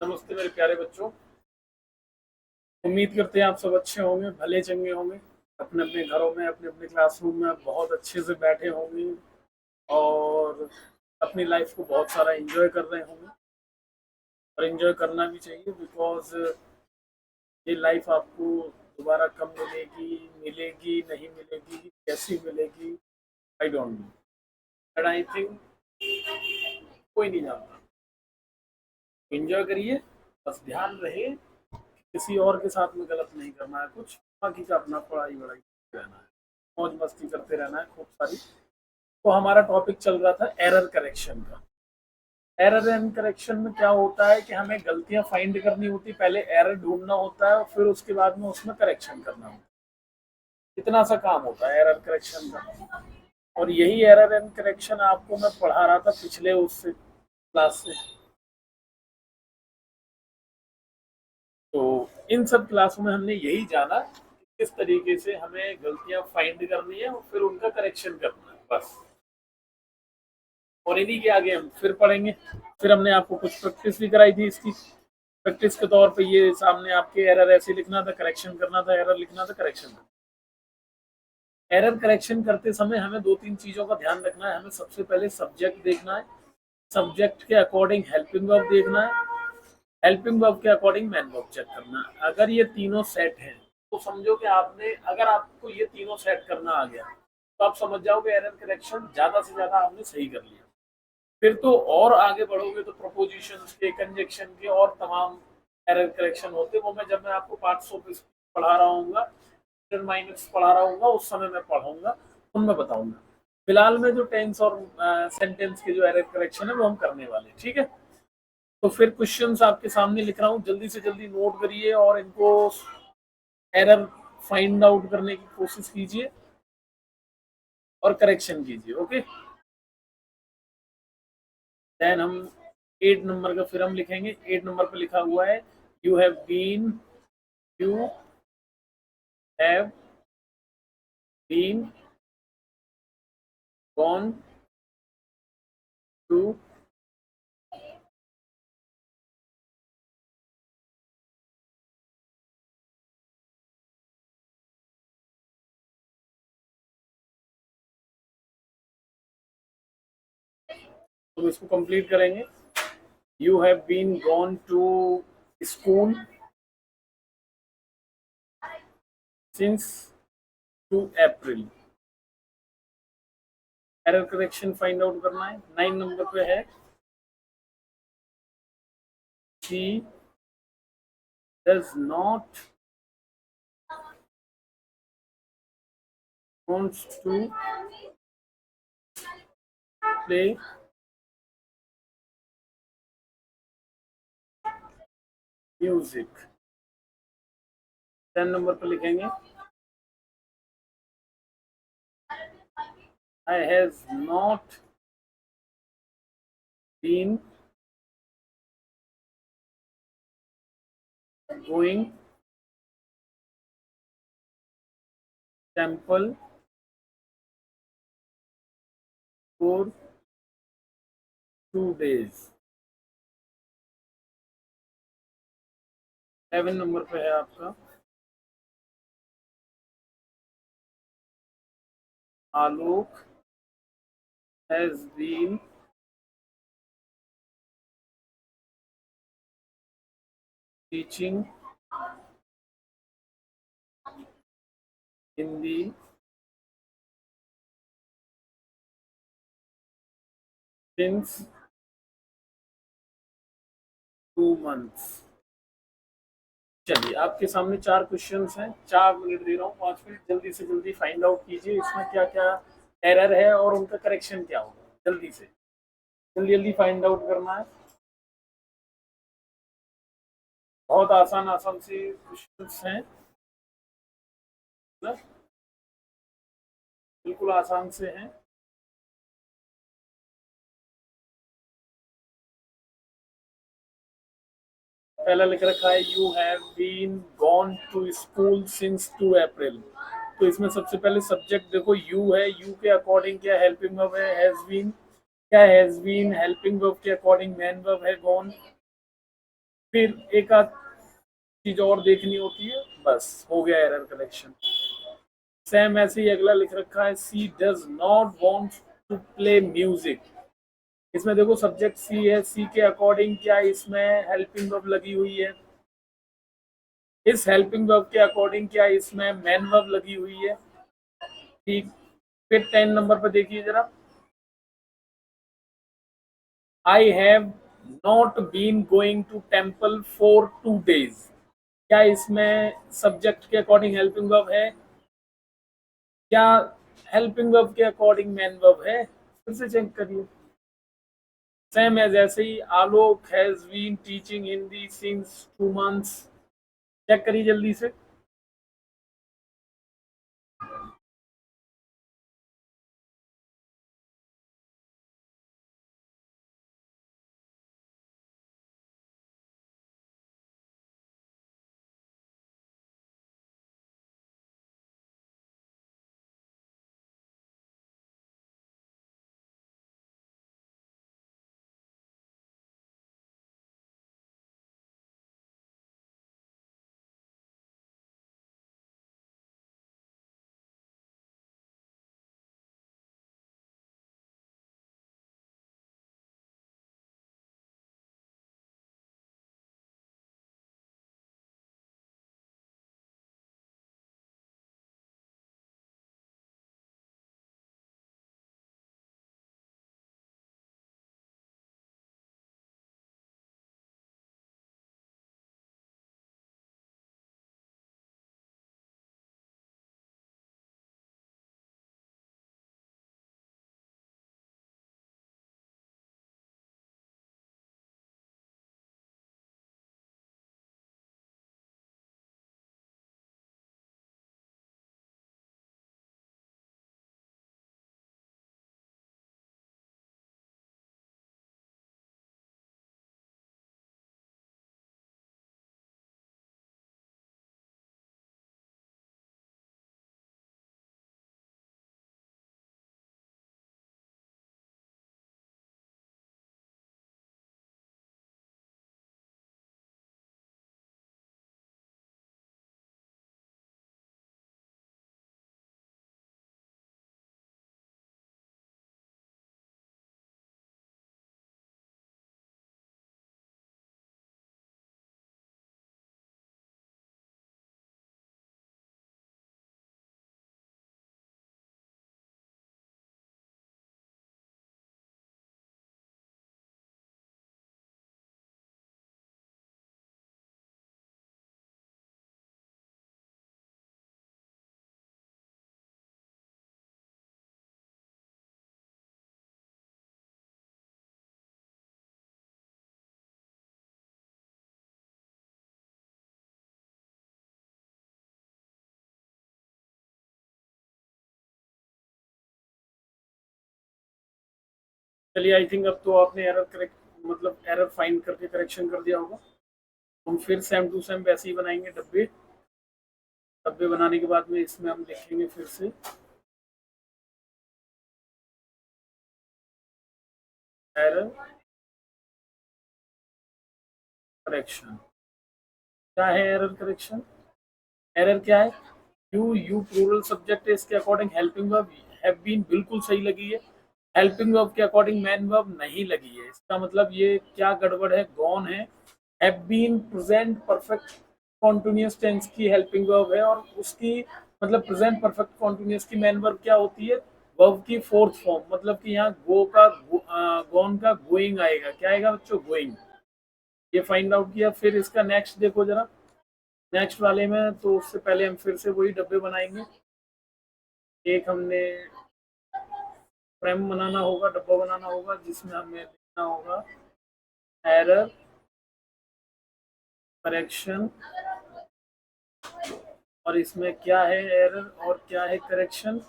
नमस्ते मेरे प्यारे बच्चों। उम्मीद करते हैं आप सब अच्छे होंगे, भले चंगे होंगे। अपने अपने घरों में, अपने अपने क्लासरूम में बहुत अच्छे से बैठे होंगे और अपनी लाइफ को बहुत सारा एंजॉय कर रहे होंगे। और एंजॉय करना भी चाहिए, बिकॉज ये लाइफ आपको दोबारा कब मिलेगी, मिलेगी नहीं मिलेगी, कैसी मिलेगी, I don't know, but I think कोई नहीं जानता। एंजॉय करिए, बस ध्यान रहे किसी और के साथ में गलत नहीं करना है कुछ, बाकी का अपना पढ़ाई वढ़ाई रहना है, मौज मस्ती करते रहना है खूब सारी। तो हमारा टॉपिक चल रहा था एरर करेक्शन का। एरर एंड करेक्शन में क्या होता है कि हमें गलतियां फाइंड करनी होती, पहले एरर ढूंढना होता है और फिर उसके बाद में उसमें करेक्शन करना होता है। इतना सा काम होता है एरर करेक्शन का। और यही एरर एंड करेक्शन आपको मैं पढ़ा रहा था पिछले उससे क्लास से। तो इन सब क्लासों में हमने यही जाना कि किस तरीके से हमें गलतियां फाइंड करनी है और फिर उनका करेक्शन करना है, बस। और इन्हीं के आगे हम फिर पढ़ेंगे। फिर हमने आपको कुछ प्रैक्टिस भी कराई थी इसकी। प्रैक्टिस के तौर पे ये सामने आपके एरर ऐसे लिखना था, करेक्शन करना था, एरर लिखना था, करेक्शन करना। एरर करेक्शन करते समय हमें दो तीन चीज़ों का ध्यान रखना है। हमें सबसे पहले सब्जेक्ट देखना है, सब्जेक्ट के अकॉर्डिंग हेल्पिंग वर्ब देखना है, हेल्पिंग वर्ब के अकॉर्डिंग मैन वर्ब चेक करना है। अगर ये तीनों सेट हैं तो समझो कि आपने, अगर आपको ये तीनों सेट करना आ गया तो आप समझ जाओगे एरर करेक्शन ज़्यादा से ज़्यादा आपने सही कर लिया। फिर तो और आगे बढ़ोगे तो प्रोपोजिशंस के, कंजक्शन के और तमाम एरर करेक्शन होते हैं। वो मैं जब मैं आपको पार्ट्स ऑफ स्पीच पढ़ा रहा हूँ, माइनस पढ़ा रहा हूँ, उस समय मैं पढ़ाऊंगा, उनमें बताऊंगा। फिलहाल में जो टेंस और सेंटेंस के जो एरर करेक्शन है वो हम करने वाले हैं, ठीक है। तो फिर क्वेश्चंस आपके सामने लिख रहा हूँ, जल्दी से जल्दी नोट करिए और इनको एरर फाइंड आउट करने की कोशिश कीजिए और करेक्शन कीजिए, ओके। देन हम 8 नंबर का फिर हम लिखेंगे। 8 नंबर पे लिखा हुआ है you have been, you have been gone to, तो इसको कंप्लीट करेंगे। You have been gone to school since 2 April. Error correction find out करना है। 9 नंबर पे है she does not wants to play music। 10 नंबर पर लिखेंगे I has not been going temple for 2 days। 7 number पे है आपका आलोक has been teaching Hindi since 2 months। चलिए, आपके सामने 4 क्वेश्चंस हैं, 4 मिनट दे रहा हूँ, 5 मिनट, जल्दी से जल्दी फाइंड आउट कीजिए इसमें क्या क्या एरर है और उनका करेक्शन क्या होगा। जल्दी से जल्दी जल्दी फाइंड आउट करना है। बहुत आसान आसान से क्वेश्चंस हैं ना, बिल्कुल आसान से हैं। पहला लिख रखा है you have been gone to school since 2 April. तो इसमें सबसे पहले सब्जेक्ट देखो यू है, यू के अकॉर्डिंग क्या हेल्पिंग वर्ब है, हैज बीन। क्या हैज बीन हेल्पिंग वर्ब के अकॉर्डिंग मैन वर्ब है गॉन। फिर एक आध चीज और देखनी होती है, बस हो गया एरर करेक्शन। सेम ऐसे ही अगला लिख रखा है, she does not want to play music. इसमें देखो सब्जेक्ट सी है, सी के अकॉर्डिंग क्या इसमें हेल्पिंग वर्ब लगी हुई है, इस हेल्पिंग वर्ब के अकॉर्डिंग क्या इसमें मेन वर्ब लगी हुई है। ठीक, फिर 10 नंबर पर देखिए जरा, I have not been going to temple for 2 days। क्या इसमें सब्जेक्ट के अकॉर्डिंग हेल्पिंग वर्ब है, क्या हेल्पिंग वर्ब के अकॉर्डिंग मेन वर्ब है, फिर से चेक करिए। सेम है जैसे ही, Alok has been teaching Hindi since 2 months। Check करिए जल्दी से। चलिए, आई थिंक अब तो आपने एरर करेक्ट, मतलब एरर फाइंड करके करेक्शन कर दिया होगा। हम फिर सेम टू सेम वैसे ही बनाएंगे डब्बे। डब्बे बनाने के बाद में इसमें हम लिखेंगे फिर से एरर करेक्शन। क्या है एरर करेक्शन? एरर क्या है? यू प्लूरल सब्जेक्ट है, इसके according helping verb have been बिल्कुल सही लगी है, हेल्पिंग वर्ब के अकॉर्डिंग मैन वर्ब नहीं लगी है। इसका मतलब ये क्या गड़बड़ है, गॉन है। Have been present perfect continuous tense की हेल्पिंग वर्ब है, और उसकी मतलब प्रेजेंट परफेक्ट कॉन्टिन्यूस की मैन वर्ब क्या होती है, वर्ब की फोर्थ फॉर्म। मतलब कि यहाँ गो का गॉन का गोइंग आएगा। क्या आएगा बच्चों? गोइंग। ये फाइंड आउट किया। फिर इसका नेक्स्ट देखो जरा, नेक्स्ट वाले में तो उससे पहले हम फिर से वही डब्बे बनाएंगे। एक हमने फ्रेम बनाना होगा, डब्बा बनाना होगा, जिसमें हमें लिखना होगा एरर करेक्शन। और इसमें क्या है एरर और क्या है करेक्शन?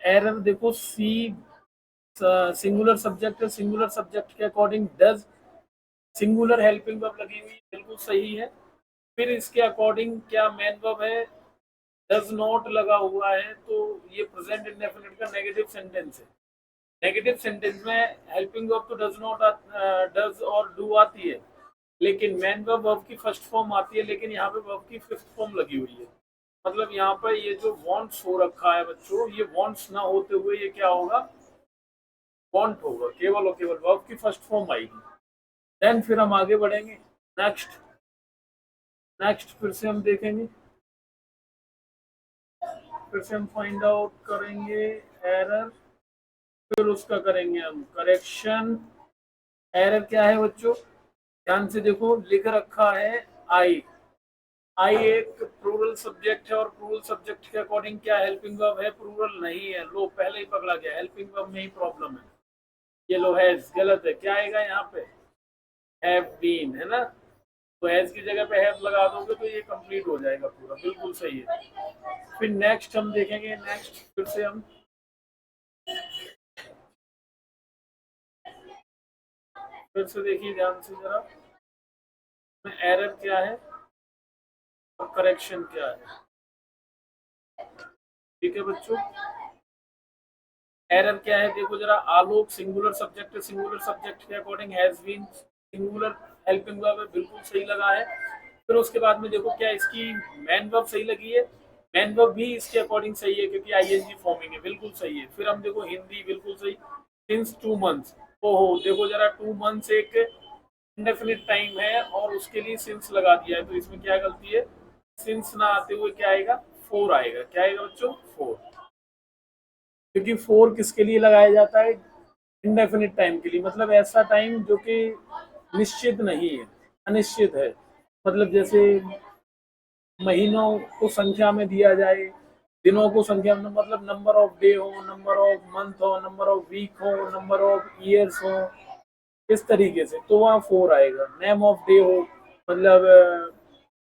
एरर देखो, सी सिंगुलर सब्जेक्ट है, सिंगुलर सब्जेक्ट के according does singular helping verb लगी हुई, बिल्कुल सही है। फिर इसके अकॉर्डिंग क्या मेन वर्ब है, डज नॉट लगा हुआ है, तो ये प्रेजेंट इंडेफिनिट का नेगेटिव सेंटेंस है। नेगेटिव सेंटेंस में हेल्पिंग वर्ब तो डज नॉट, डज और डू आती है। लेकिन मैन वर्ब की फर्स्ट फॉर्म आती है, लेकिन यहाँ पे वर्ब की फिफ्थ फॉर्म लगी हुई है। मतलब यहाँ पर ये जो वॉन्ट्स हो रखा है बच्चों, ये वॉन्ट्स ना होते हुए ये क्या होगा, वॉन्ट होगा, केवल और केवल वर्ब की फर्स्ट फॉर्म आएगी। देन फिर हम आगे बढ़ेंगे। नेक्स्ट नेक्स्ट फिर से हम देखेंगे, फिर से हम फाइंड आउट करेंगे एरर, फिर उसका करेंगे हम करेक्शन। एरर क्या है बच्चों, ध्यान से देखो, लिख रखा है आई। आई एक प्लूरल सब्जेक्ट है, और प्लूरल सब्जेक्ट के अकॉर्डिंग क्या हेल्पिंग वर्ब है, प्लूरल नहीं है। लो पहले ही पकड़ा गया, हेल्पिंग वर्ब में ही प्रॉब्लम है। ये लो हैज गलत है, क्या आएगा यहाँ पे, हैव बीन, है ना। तो हैज की जगह पे हैव लगा दोगे तो ये कंप्लीट हो जाएगा पूरा, बिल्कुल सही है। फिर नेक्स्ट हम देखेंगे, नेक्स्ट फिर से हम फिर से देखिए ध्यान से जरा, एरर क्या है और करेक्शन क्या है। ठीक है बच्चों, एरर क्या है देखो जरा, आलोक सिंगुलर सब्जेक्ट है, सिंगुलर सब्जेक्ट के according has been singular helping verb है, बिल्कुल सही लगा है। फिर उसके बाद में देखो क्या इसकी मैन वर्ब सही लगी है, मैन वर्ब भी इसके अकॉर्डिंग सही है क्योंकि आईएनजी फॉर्मिंग है, बिल्कुल सही है। फिर हम देखो हिंदी बिल्कुल सही, सिंस 2 मंथ्स। ओहो देखो जरा, 2 मंथ्स एक इंडेफिनिट टाइम है और उसके लिए सिंस लगा दिया है, तो इसमें क्या गलती है, सिंस ना आते हुए क्या आएगा, फोर आएगा। क्या आएगा बच्चों, फोर। क्योंकि फोर किसके लिए लगाया जाता है, इंडेफिनिट टाइम के लिए, मतलब ऐसा टाइम जो कि निश्चित नहीं है, अनिश्चित है। मतलब जैसे महीनों को संख्या में दिया जाए, दिनों को संख्या में, मतलब नंबर ऑफ डे हो, नंबर ऑफ मंथ हो, नंबर ऑफ वीक हो, नंबर ऑफ ईयर्स हो, इस तरीके से तो वहाँ फोर आएगा। नेम ऑफ डे हो, मतलब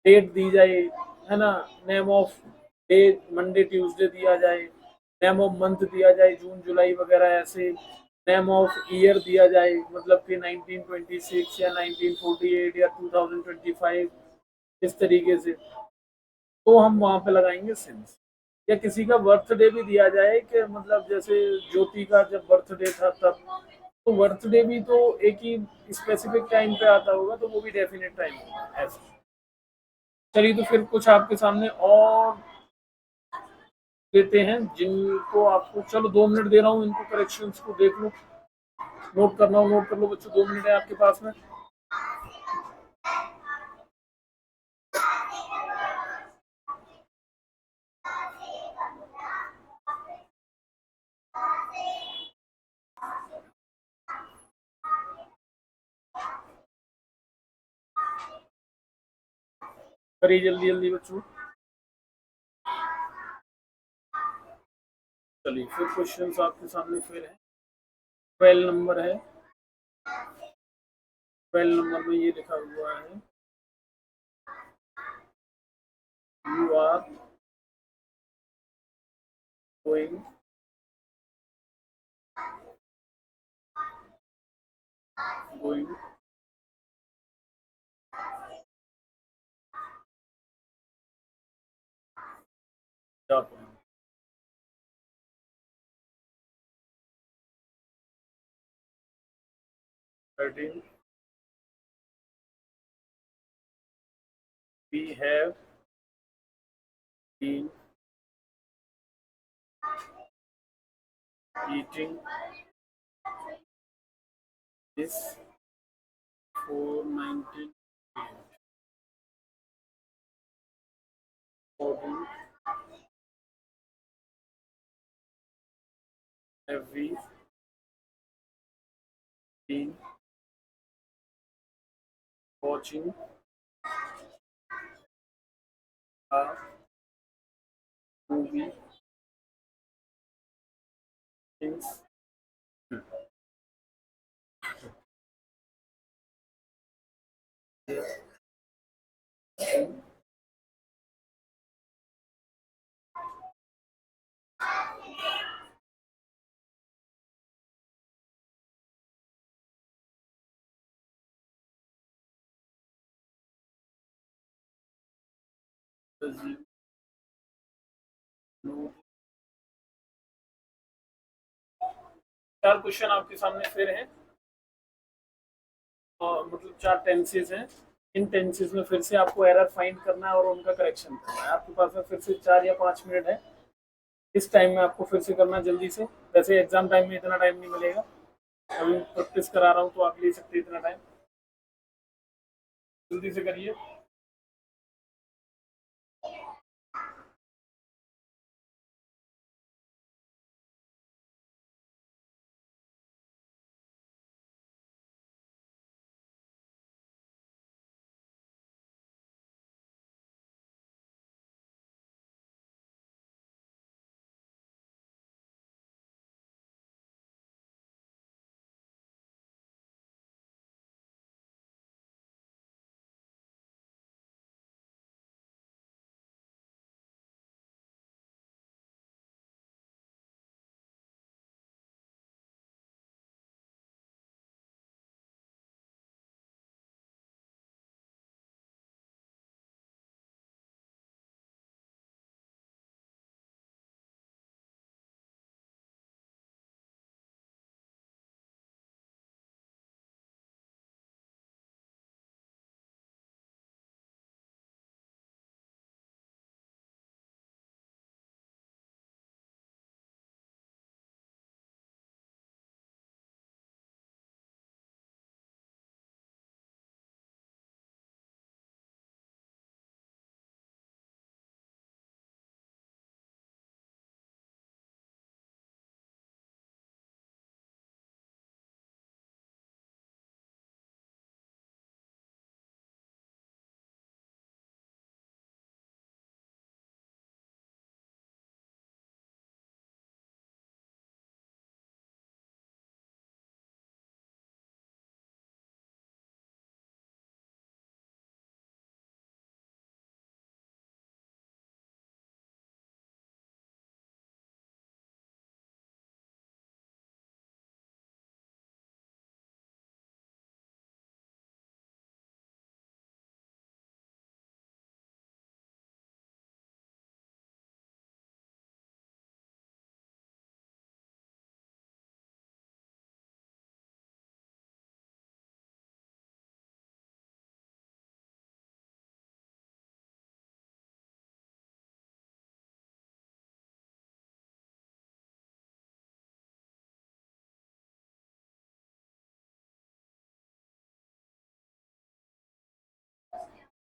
डेट दी जाए, है ना, name of day Monday Tuesday दिया जाए, नेम ऑफ मंथ दिया जाए जून जुलाई वगैरह ऐसे, नेम ऑफ ईयर दिया जाए मतलब कि 1926 या 1948 या 2025, इस तरीके से, तो हम वहां पे लगाएंगे सिंस। या किसी का बर्थडे भी दिया जाए कि मतलब जैसे ज्योति का जब बर्थडे था तब, तो बर्थडे भी तो एक ही स्पेसिफिक टाइम पे आता होगा, तो वो भी डेफिनेट टाइम होगा ऐसा। चलिए तो फिर कुछ आपके सामने और देते हैं जिनको आपको, चलो 2 मिनट दे रहा हूँ, इनको करेक्शंस को देख लो, नोट करना हो नोट कर लो बच्चों, 2 मिनट है आपके पास में। करिए जल्दी जल्दी बच्चों। चलिए फिर क्वेश्चंस आपके सामने फिर है। 12 नंबर है, 12 नंबर में ये लिखा हुआ है, you are going going Japan. 13, we have been eating this for 19 years. 14, have we been watching a movie since? Does you know? 4 question आपके सामने फिर हैं, मतलब 4 टेंसेस हैं। इन टेंसेस में फिर से आपको एरर फाइंड करना है और उनका करेक्शन करना है। आपके पास में फिर से 4 या 5 मिनट है। इस टाइम में आपको फिर से करना जल्दी से। वैसे एग्जाम टाइम में इतना टाइम नहीं मिलेगा, अभी प्रैक्टिस करा रहा हूँ तो आप ले सकते हैं इतना टाइम। जल्दी से करिए।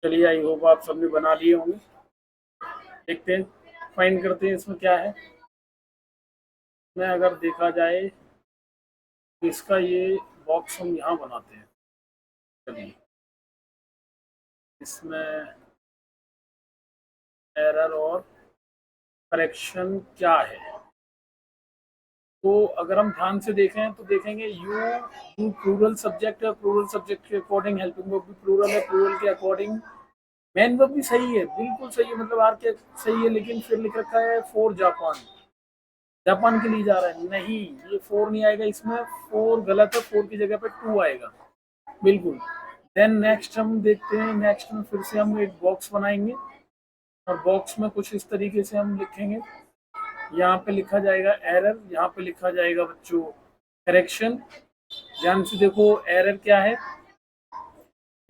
चलिए, आई होप आप सबने बना लिए होंगे। देखते हैं, फाइंड करते हैं इसमें क्या है। मैं अगर देखा जाए तो इसका ये बॉक्स हम यहाँ बनाते हैं। चलिए, इसमें एरर और करेक्शन क्या है। तो अगर हम ध्यान से देखें तो देखेंगे यू प्लूरल सब्जेक्ट है, प्लूरल सब्जेक्ट के अकॉर्डिंग हेल्पिंग वर्ब भी प्लूरल है, प्लूरल के अकॉर्डिंग मेन वर्ब भी सही है, बिल्कुल सही है, मतलब आर के सही है, लेकिन फिर लिख रखा है फॉर जापान। जापान के लिए जा रहा है, नहीं ये फोर नहीं आएगा इसमें, फोर गलत है, फोर की जगह पे टू आएगा बिल्कुल। देन नेक्स्ट हम देखते हैं, नेक्स्ट में फिर से हम एक बॉक्स बनाएंगे और बॉक्स में कुछ इस तरीके से हम लिखेंगे। यहाँ पे लिखा जाएगा एरर, यहाँ पे लिखा जाएगा बच्चों करेक्शन। ध्यान से देखो एरर क्या है,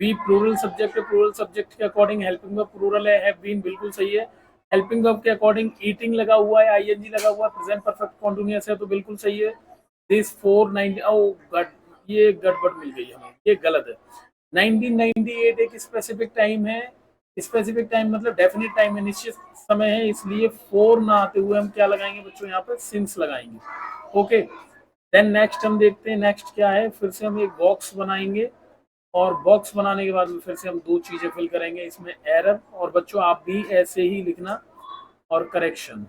बी प्लूरल सब्जेक्ट है, प्लूरल सब्जेक्ट के अकॉर्डिंग हेल्पिंग वर्ब प्लूरल है, हैव बीन बिल्कुल सही है। हेल्पिंग वर्ब के अकॉर्डिंग ईटिंग लगा हुआ है, आईएनजी लगा हुआ है, प्रेजेंट परफेक्ट कॉन्टिन्यूअस है तो बिल्कुल सही है। दिस 490 ओ गट, ये गड़बड़ मिल गई हमें, ये गलत है। 1998 एक स्पेसिफिक टाइम है, स्पेसिफिक टाइम मतलब डेफिनेट टाइम है, निश्चित समय है, इसलिए फोर ना आते हुए हम क्या लगाएंगे बच्चों, यहाँ पे सिंस लगाएंगे। ओके, देन नेक्स्ट हम देखते हैं नेक्स्ट क्या है। फिर से हम एक बॉक्स बनाएंगे और बॉक्स बनाने के बाद में फिर से हम दो चीजें फिल करेंगे इसमें, एरर और बच्चों आप भी ऐसे ही लिखना और करेक्शन।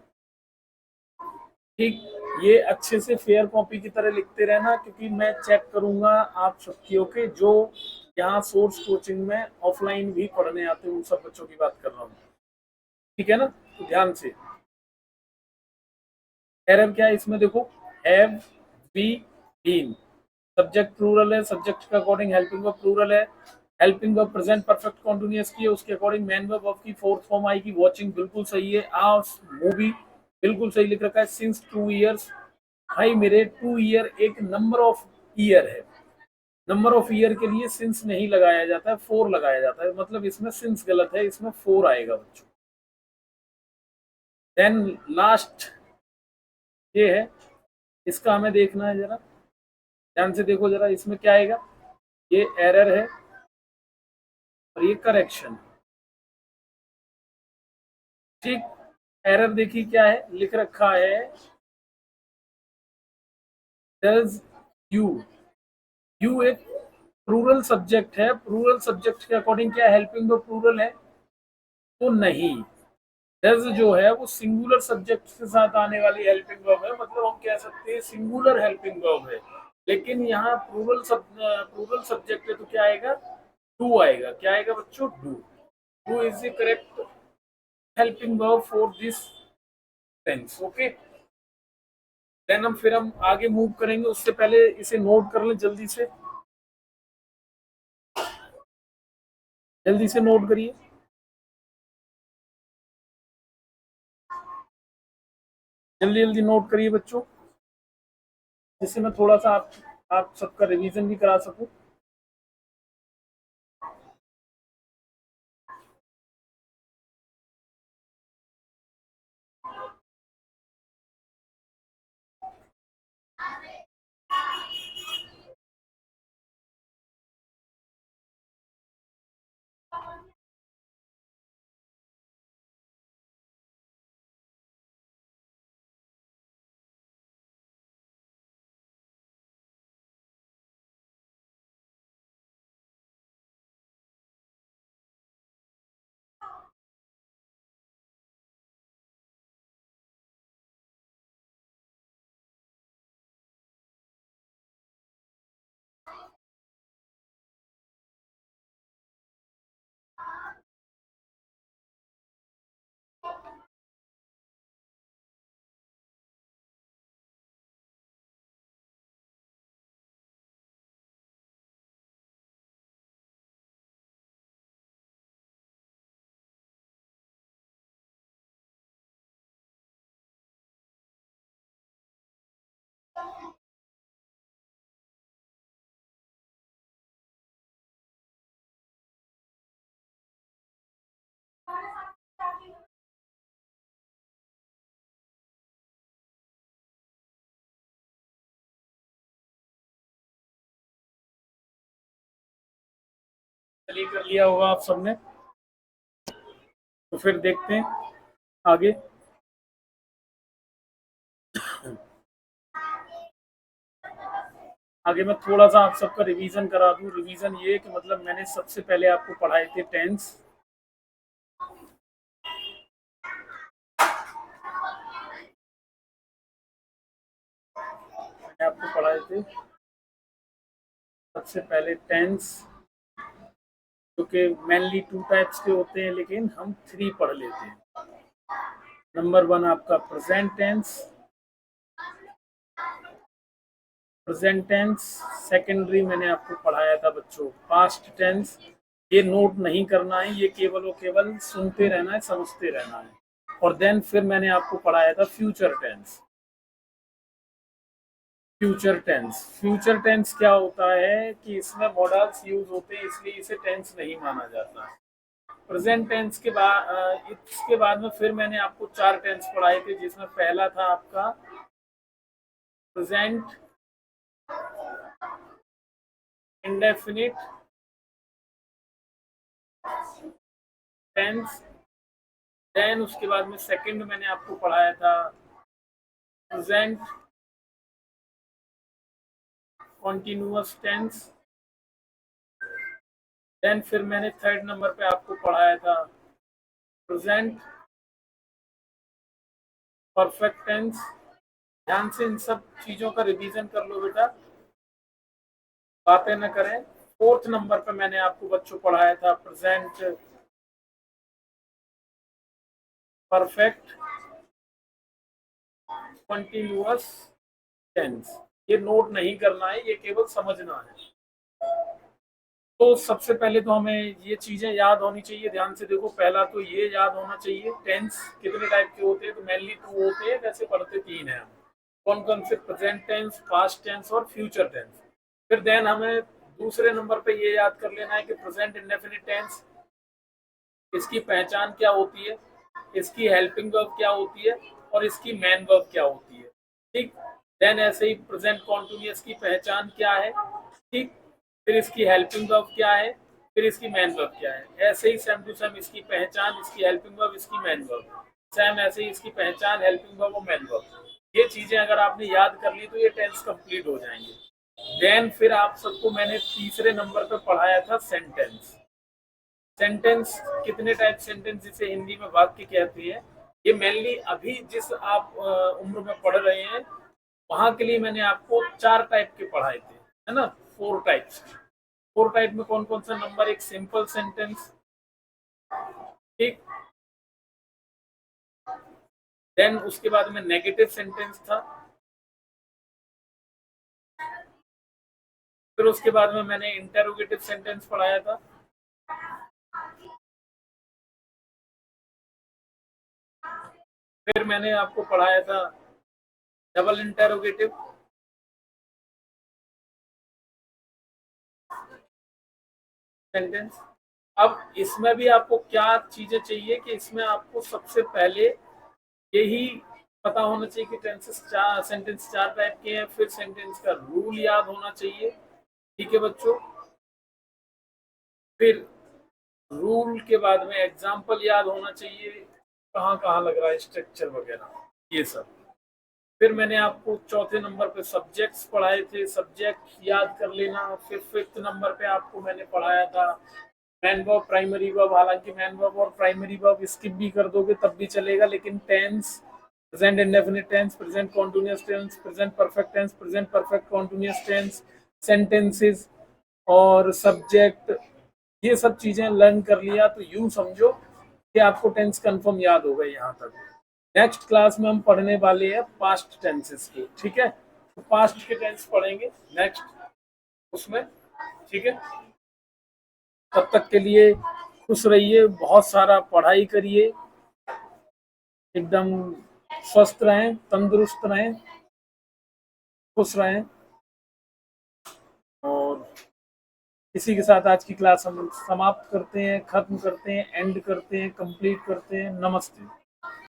ठीक, ये अच्छे से फेयर कॉपी की तरह लिखते रहना, क्योंकि मैं चेक करूंगा आप सबकी। ओके, जो यहाँ सोर्स कोचिंग में ऑफलाइन भी पढ़ने आते हैं उन सब बच्चों की बात कर रहा हूँ, ठीक है ना। तो ध्यान से, एरर क्या है इसमें देखो, have be been, subject plural है, सब्जेक्ट के अकॉर्डिंग हेल्पिंग वर्ब प्लूरल है, helping verb present perfect continuous की है, उसके अकॉर्डिंग मेन वर्ब ऑफ की फोर्थ फॉर्म आएगी, वॉचिंग बिल्कुल सही है, आ मूवी बिल्कुल सही लिख रखा है, सिंस 2 इयर्स, भाई मेरे 2 ईयर एक नंबर ऑफ ईयर है, नंबर ऑफ ईयर के लिए सिंस नहीं लगाया जाता है, 4 लगाया जाता है, मतलब इसमें सिंस गलत है, इसमें 4 आएगा बच्चों। देन लास्ट ये है, इसका हमें देखना है, जरा ध्यान से देखो जरा, इसमें क्या आएगा, ये एरर है और ये करेक्शन। ठीक, एरर देखिए क्या है, लिख रखा है डज यू, यू एक प्लूरल सब्जेक्ट है, प्लूरल सब्जेक्ट के अकॉर्डिंग क्या हेल्पिंग वर्ब प्लूरल है, तो नहीं। डज जो है वो सिंगुलर सब्जेक्ट के साथ आने वाली हेल्पिंग वर्ब है, मतलब हम कह सकते हैं सिंगुलर हेल्पिंग वर्ब है। लेकिन यहाँ प्लूरल सब्जेक्ट है तो क्या आएगा, डू आएगा। क्या आएगा बच्चों, do. Do is the correct helping verb for this tense. Okay, then हम आगे मूव करेंगे, उससे पहले इसे नोट कर लें, जल्दी से नोट करिए। जल्दी जल्दी नोट करिए बच्चों, जिससे मैं थोड़ा सा आप सबका रिवीजन भी करा सकूं। चलिए, कर लिया होगा आप सबने, तो फिर देखते हैं आगे। आगे मैं थोड़ा सा आप सबका रिवीजन करा दूं। रिवीजन ये कि मतलब मैंने सबसे पहले आपको पढ़ाए थे टेंस, मैंने आपको पढ़ाए थे सबसे पहले टेंस, जो कि मेनली 2 टाइप्स के होते हैं, लेकिन हम 3 पढ़ लेते हैं। नंबर 1 आपका present tense, present tense. Secondary मैंने आपको पढ़ाया था बच्चों पास्ट टेंस, ये नोट नहीं करना है, ये केवल और केवल सुनते रहना है, समझते रहना है। और देन फिर मैंने आपको पढ़ाया था future tense. Future tense, future tense क्या होता है कि इसमें मॉडल्स यूज होते हैं, इसलिए इसे टेंस नहीं माना जाता। प्रेजेंट टेंस के बाद इसके बाद में फिर मैंने आपको 4 टेंस पढ़ाए थे, जिसमें पहला था आपका प्रेजेंट इंडेफिनिट टेंस। देन उसके बाद में सेकंड मैंने आपको पढ़ाया था प्रेजेंट कॉन्टिन्यूअस टेंस। देन फिर मैंने थर्ड नंबर पे आपको पढ़ाया था प्रेजेंट परफेक्ट टेंस। ध्यान से इन सब चीजों का रिवीजन कर लो बेटा, बातें न करें। फोर्थ नंबर पे मैंने आपको बच्चों पढ़ाया था प्रेजेंट परफेक्ट कंटिन्यूअस टेंस। ये नोट नहीं करना है, ये केवल समझना है। तो सबसे पहले तो हमें ये चीजें याद होनी चाहिए। ध्यान से देखो, पहला तो ये याद होना चाहिए टेंस कितने टाइप के होते हैं, तो मेनली 2 होते हैं, वैसे पढ़ते 3 हैं हम। कौन कौन से, प्रेजेंट टेंस, पास्ट टेंस और फ्यूचर टेंस। फिर देन हमें दूसरे नंबर पे ये याद कर लेना है कि प्रेजेंट इंडेफिनिट टेंस, इसकी पहचान क्या होती है, इसकी हेल्पिंग वर्ब क्या होती है और इसकी मेन वर्ब क्या होती है। ठीक, देन ऐसे ही प्रेजेंट कॉन्टिन्यूअस की पहचान क्या है, ठीक, फिर इसकी हेल्पिंग वर्ब क्या है, फिर इसकी मेन वर्ब क्या है। ऐसे ही सेम टू सेम इसकी पहचान, इसकी हेल्पिंग वर्ब, इसकी मेन वर्ब, सेम ऐसे ही इसकी पहचान, हेल्पिंग वर्ब और मेन वर्ब। ये चीजें अगर आपने याद कर ली तो ये टेंस कंप्लीट हो जाएंगे। देन फिर आप सबको मैंने तीसरे नंबर पे पढ़ाया था सेंटेंस। सेंटेंस कितने टाइप सेंटेंस जिसे हिंदी में वाक्य कहते हैं, ये मेनली अभी जिस आप उम्र में पढ़ रहे हैं वहां के लिए मैंने आपको 4 टाइप के पढ़ाए थे, है ना, 4 टाइप्स। 4 टाइप में कौन कौन सा, नंबर 1 सिंपल सेंटेंस, ठीक, देन उसके बाद में नेगेटिव सेंटेंस था, फिर उसके बाद में मैंने इंटेरोगेटिव सेंटेंस पढ़ाया था, फिर मैंने आपको पढ़ाया था डबल इंटेरोगेटिव, सेंटेंस। अब इसमें भी आपको क्या चीजें चाहिए कि इसमें आपको सबसे पहले यही पता होना चाहिए कि टेंसेस चार, सेंटेंस 4 टाइप के हैं, फिर सेंटेंस का रूल याद होना चाहिए, ठीक है बच्चों। फिर रूल के बाद में एग्जाम्पल याद होना चाहिए, कहाँ कहाँ लग रहा है स्ट्रक्चर वगैरह, ये सब। फिर मैंने आपको चौथे नंबर पे सब्जेक्ट्स पढ़ाए थे, सब्जेक्ट याद कर लेना। फिर फिफ्थ नंबर पे आपको मैंने पढ़ाया था मैन वर्ब, प्राइमरी वर्ब। हालांकि मैन वर्ब और प्राइमरी वर्ब स्किप भी कर दोगे तब भी चलेगा, लेकिन tense, present indefinite tense, present continuous tense, present perfect tense, present perfect continuous tense, sentences और सब्जेक्ट, ये सब चीजें लर्न कर लिया तो यूं समझो कि आपको टेंस कंफर्म याद हो गए यहाँ तक। नेक्स्ट क्लास में हम पढ़ने वाले हैं पास्ट टेंसेस की, ठीक है, तो पास्ट के टेंस पढ़ेंगे नेक्स्ट उसमें, ठीक है। तब तक के लिए खुश रहिए, बहुत सारा पढ़ाई करिए, एकदम स्वस्थ रहें, तंदुरुस्त रहें, खुश रहें। और इसी के साथ आज की क्लास हम समाप्त करते हैं, खत्म करते हैं, एंड करते हैं, कंप्लीट करते हैं। नमस्ते।